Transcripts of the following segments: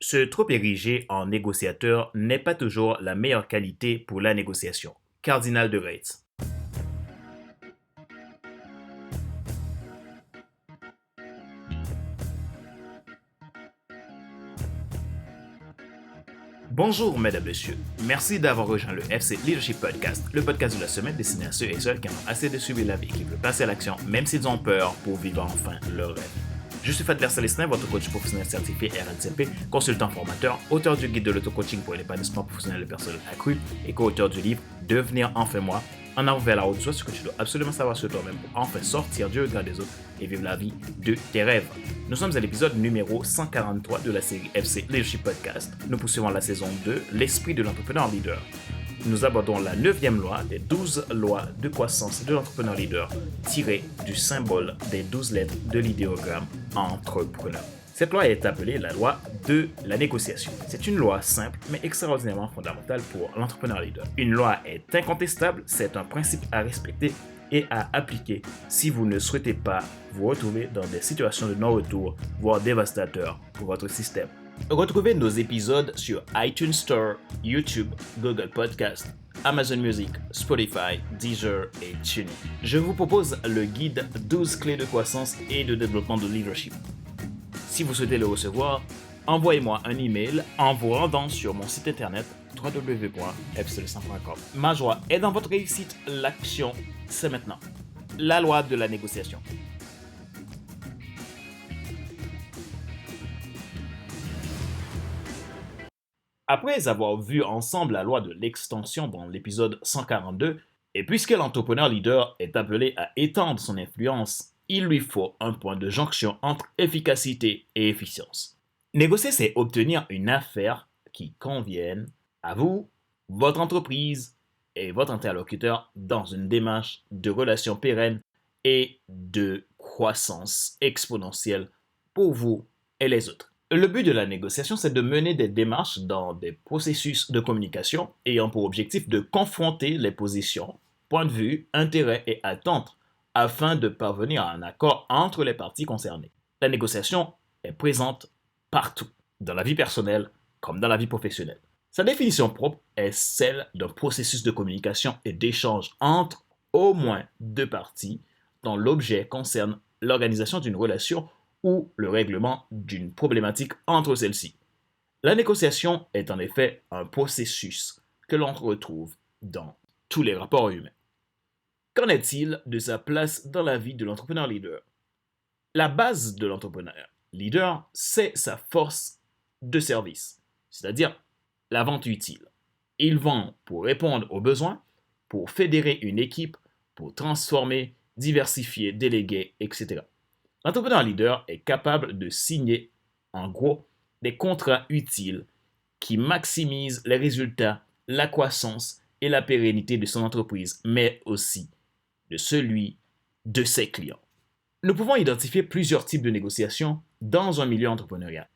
Se trop ériger en négociateur n'est pas toujours la meilleure qualité pour la négociation. Cardinal de Retz. Bonjour, mesdames, messieurs. Merci d'avoir rejoint le FC Leadership Podcast, le podcast de la semaine destiné à ceux et celles qui en ont assez de subir la vie et qui veulent passer à l'action, même s'ils ont peur, pour vivre enfin leur rêve. Je suis Fadler Célestin, votre coach professionnel certifié RNCP, consultant formateur, auteur du guide de l'auto-coaching pour l'épanouissement professionnel de personnes accrues et co-auteur du livre Devenir enfin moi, en avant vers la haute joie, ce que tu dois absolument savoir sur toi-même pour enfin sortir du regard des autres et vivre la vie de tes rêves. Nous sommes à l'épisode numéro 143 de la série FC Leadership Podcast. Nous poursuivons la saison 2, l'esprit de l'entrepreneur leader. Nous abordons la 9e loi des 12 lois de croissance de l'entrepreneur leader, tirée du symbole des 12 lettres de l'idéogramme entrepreneur. Cette loi est appelée la loi de la négociation. C'est une loi simple mais extraordinairement fondamentale pour l'entrepreneur leader. Une loi est incontestable, c'est un principe à respecter et à appliquer si vous ne souhaitez pas vous retrouver dans des situations de non-retour, voire dévastateurs pour votre système. Retrouvez nos épisodes sur iTunes Store, YouTube, Google Podcast, Amazon Music, Spotify, Deezer et TuneIn. Je vous propose le guide 12 clés de croissance et de développement de leadership. Si vous souhaitez le recevoir, envoyez-moi un email en vous rendant sur mon site internet www.fcelestin.com. Ma joie est dans votre réussite, l'action, c'est maintenant. La loi de la négociation. Après avoir vu ensemble la loi de l'extension dans l'épisode 142, et puisque l'entrepreneur leader est appelé à étendre son influence, il lui faut un point de jonction entre efficacité et efficience. Négocier, c'est obtenir une affaire qui convienne à vous, votre entreprise et votre interlocuteur dans une démarche de relation pérenne et de croissance exponentielle pour vous et les autres. Le but de la négociation, c'est de mener des démarches dans des processus de communication ayant pour objectif de confronter les positions, points de vue, intérêts et attentes afin de parvenir à un accord entre les parties concernées. La négociation est présente partout, dans la vie personnelle comme dans la vie professionnelle. Sa définition propre est celle d'un processus de communication et d'échange entre au moins deux parties dont l'objet concerne l'organisation d'une relation ou le règlement d'une problématique entre celles-ci. La négociation est en effet un processus que l'on retrouve dans tous les rapports humains. Qu'en est-il de sa place dans la vie de l'entrepreneur leader? La base de l'entrepreneur leader, c'est sa force de service, c'est-à-dire la vente utile. Il vend pour répondre aux besoins, pour fédérer une équipe, pour transformer, diversifier, déléguer, etc. L'entrepreneur leader est capable de signer, en gros, des contrats utiles qui maximisent les résultats, la croissance et la pérennité de son entreprise, mais aussi de celui de ses clients. Nous pouvons identifier plusieurs types de négociations dans un milieu entrepreneurial.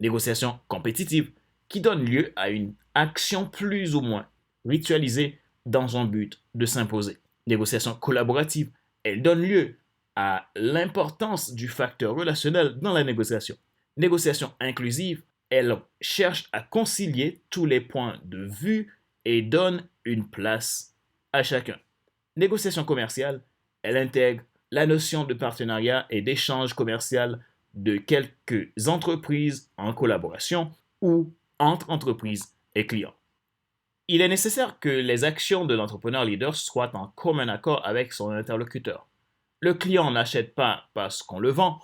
Négociation compétitive, qui donne lieu à une action plus ou moins ritualisée dans un but de s'imposer. Négociation collaborative, elle donne lieu à l'importance du facteur relationnel dans la négociation. Négociation inclusive, elle cherche à concilier tous les points de vue et donne une place à chacun. Négociation commerciale, elle intègre la notion de partenariat et d'échange commercial de quelques entreprises en collaboration ou entre entreprises et clients. Il est nécessaire que les actions de l'entrepreneur leader soient en commun accord avec son interlocuteur. Le client n'achète pas parce qu'on le vend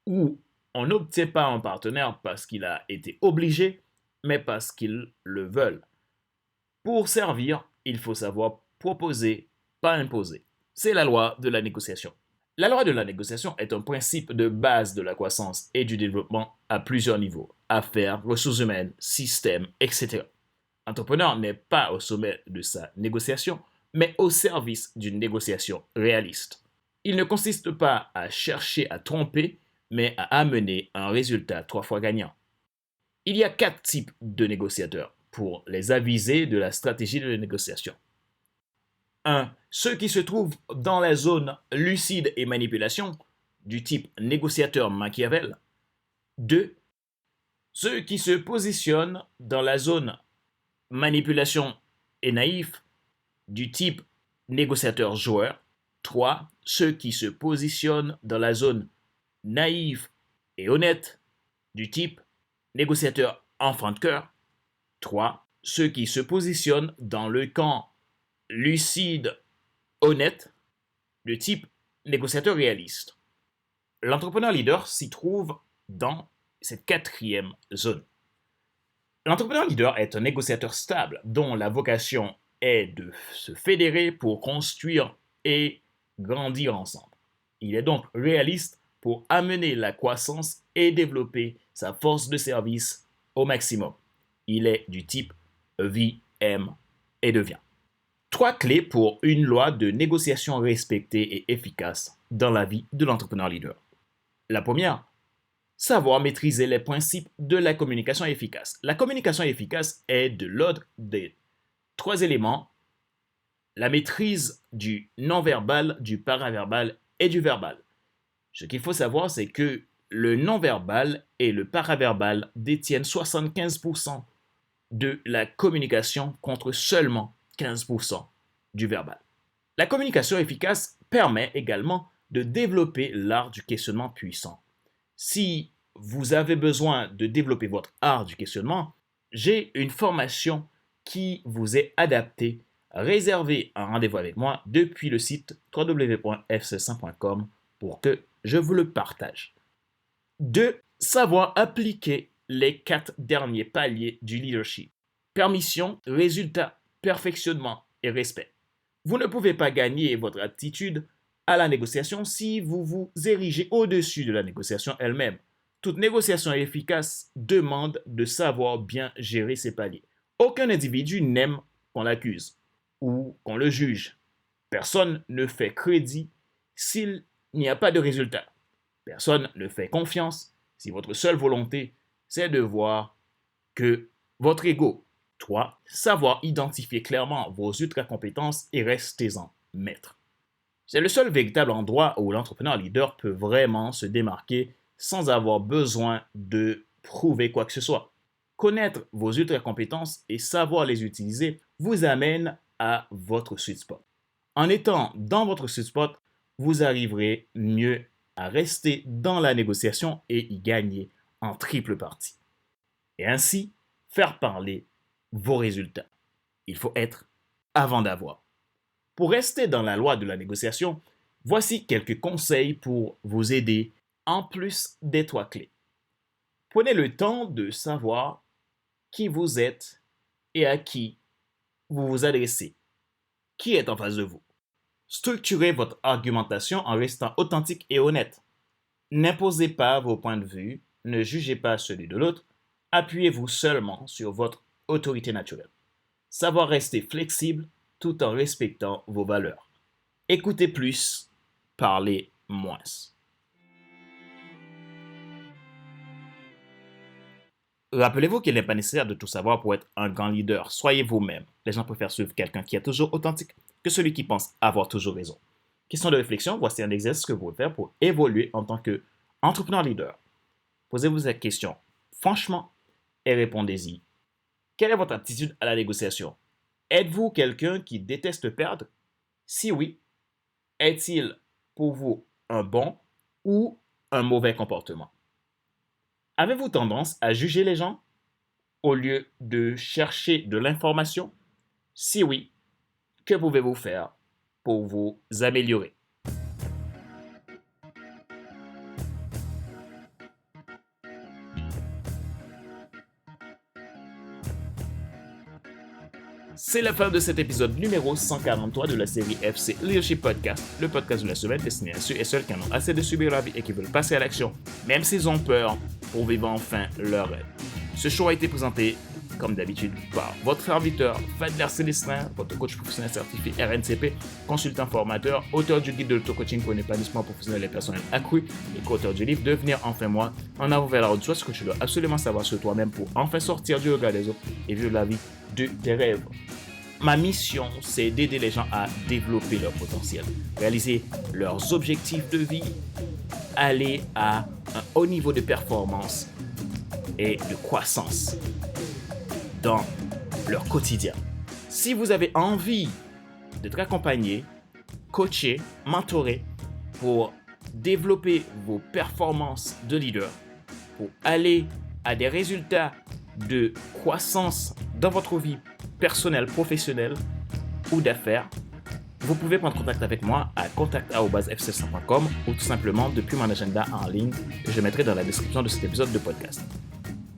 ou on n'obtient pas un partenaire parce qu'il a été obligé, mais parce qu'ils le veulent. Pour servir, il faut savoir proposer, pas imposer. C'est la loi de la négociation. La loi de la négociation est un principe de base de la croissance et du développement à plusieurs niveaux, affaires, ressources humaines, systèmes, etc. L'entrepreneur n'est pas au sommet de sa négociation, mais au service d'une négociation réaliste. Il ne consiste pas à chercher à tromper, mais à amener un résultat 3 fois gagnant. Il y a 4 types de négociateurs pour les aviser de la stratégie de la négociation. 1. Ceux qui se trouvent dans la zone lucide et manipulation, du type négociateur Machiavel. 2. Ceux qui se positionnent dans la zone manipulation et naïf du type négociateur-joueur. 3. Ceux qui se positionnent dans la zone naïve et honnête du type négociateur enfant de cœur. 3. Ceux qui se positionnent dans le camp lucide, honnête, de type négociateur réaliste. L'entrepreneur leader s'y trouve dans cette quatrième zone. L'entrepreneur leader est un négociateur stable dont la vocation est de se fédérer pour construire et grandir ensemble. Il est donc réaliste pour amener la croissance et développer sa force de service au maximum. Il est du type vie, aime et devient. 3 clés pour une loi de négociation respectée et efficace dans la vie de l'entrepreneur leader. La première, savoir maîtriser les principes de la communication efficace. La communication efficace est de l'ordre des 3 éléments: la maîtrise du non-verbal, du paraverbal et du verbal. Ce qu'il faut savoir, c'est que le non-verbal et le paraverbal détiennent 75% de la communication contre seulement 15% du verbal. La communication efficace permet également de développer l'art du questionnement puissant. Si vous avez besoin de développer votre art du questionnement, j'ai une formation qui vous est adaptée. Réservez un rendez-vous avec moi depuis le site www.fc100.com pour que je vous le partage. 2. Savoir appliquer les 4 derniers paliers du leadership. Permission, résultat, perfectionnement et respect. Vous ne pouvez pas gagner votre aptitude à la négociation si vous vous érigez au-dessus de la négociation elle-même. Toute négociation efficace demande de savoir bien gérer ses paliers. Aucun individu n'aime qu'on l'accuse ou qu'on le juge. Personne ne fait crédit s'il n'y a pas de résultat. Personne ne fait confiance si votre seule volonté, c'est de voir que votre ego. 3. Savoir identifier clairement vos ultra-compétences et restez-en maître. C'est le seul véritable endroit où l'entrepreneur leader peut vraiment se démarquer sans avoir besoin de prouver quoi que ce soit. Connaître vos ultra-compétences et savoir les utiliser vous amène à votre sweet spot. En étant dans votre sweet spot, vous arriverez mieux à rester dans la négociation et y gagner en triple partie. Et ainsi, faire parler vos résultats. Il faut être avant d'avoir. Pour rester dans la loi de la négociation, voici quelques conseils pour vous aider en plus des 3 clés. Prenez le temps de savoir qui vous êtes et à qui vous vous adressez. Qui est en face de vous? Structurez votre argumentation en restant authentique et honnête. N'imposez pas vos points de vue, ne jugez pas celui de l'autre, appuyez-vous seulement sur votre autorité naturelle. Savoir rester flexible tout en respectant vos valeurs. Écoutez plus, parlez moins. Rappelez-vous qu'il n'est pas nécessaire de tout savoir pour être un grand leader. Soyez vous-même. Les gens préfèrent suivre quelqu'un qui est toujours authentique que celui qui pense avoir toujours raison. Question de réflexion, voici un exercice que vous pouvez faire pour évoluer en tant qu'entrepreneur leader. Posez-vous cette question franchement et répondez-y. Quelle est votre attitude à la négociation? Êtes-vous quelqu'un qui déteste perdre? Si oui, est-il pour vous un bon ou un mauvais comportement? Avez-vous tendance à juger les gens au lieu de chercher de l'information? Si oui, que pouvez-vous faire pour vous améliorer? C'est la fin de cet épisode numéro 143 de la série FC Leadership Podcast, le podcast de la semaine destiné à ceux et celles qui en ont assez de subir la vie et qui veulent passer à l'action, même s'ils ont peur, pour vivre enfin leur rêve. Ce show a été présenté, comme d'habitude, par votre serviteur Fadler Célestin, votre coach professionnel certifié RNCP, consultant formateur, auteur du guide de l'auto-coaching pour un épanouissement professionnel et personnel accru et co-auteur du livre Devenir enfin moi, en avant vers la route, soit ce que tu dois absolument savoir sur toi-même pour enfin sortir du regard des autres et vivre la vie de tes rêves. Ma mission, c'est d'aider les gens à développer leur potentiel, réaliser leurs objectifs de vie, aller à un haut niveau de performance et de croissance dans leur quotidien. Si vous avez envie d'être accompagné, coaché, mentoré pour développer vos performances de leader, pour aller à des résultats de croissance dans votre vie personnelle, professionnelle ou d'affaires, vous pouvez prendre contact avec moi à contact@fcl100.com ou tout simplement depuis mon agenda en ligne que je mettrai dans la description de cet épisode de podcast.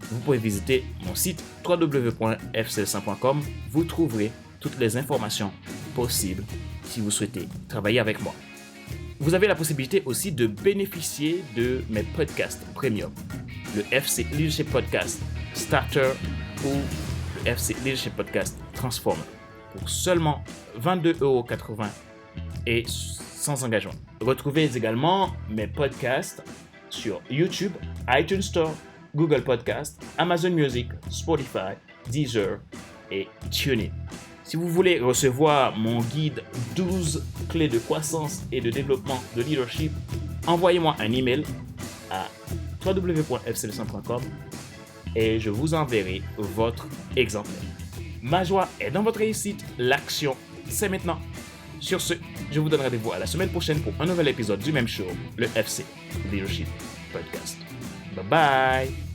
Vous pouvez visiter mon site www.fcl100.com. Vous trouverez toutes les informations possibles si vous souhaitez travailler avec moi. Vous avez la possibilité aussi de bénéficier de mes podcasts premium, le FC Leadership Podcast Starter ou le FC Leadership Podcast Transformer pour seulement 22,80 € et sans engagement. Retrouvez également mes podcasts sur YouTube, iTunes Store, Google Podcast, Amazon Music, Spotify, Deezer et TuneIn. Si vous voulez recevoir mon guide 12 clés de croissance et de développement de leadership, envoyez-moi un email à www.fcl100.com et je vous enverrai votre exemplaire. Ma joie est dans votre réussite, l'action, c'est maintenant. Sur ce, je vous donne rendez-vous à la semaine prochaine pour un nouvel épisode du même show, le FC Leadership Podcast. Bye bye!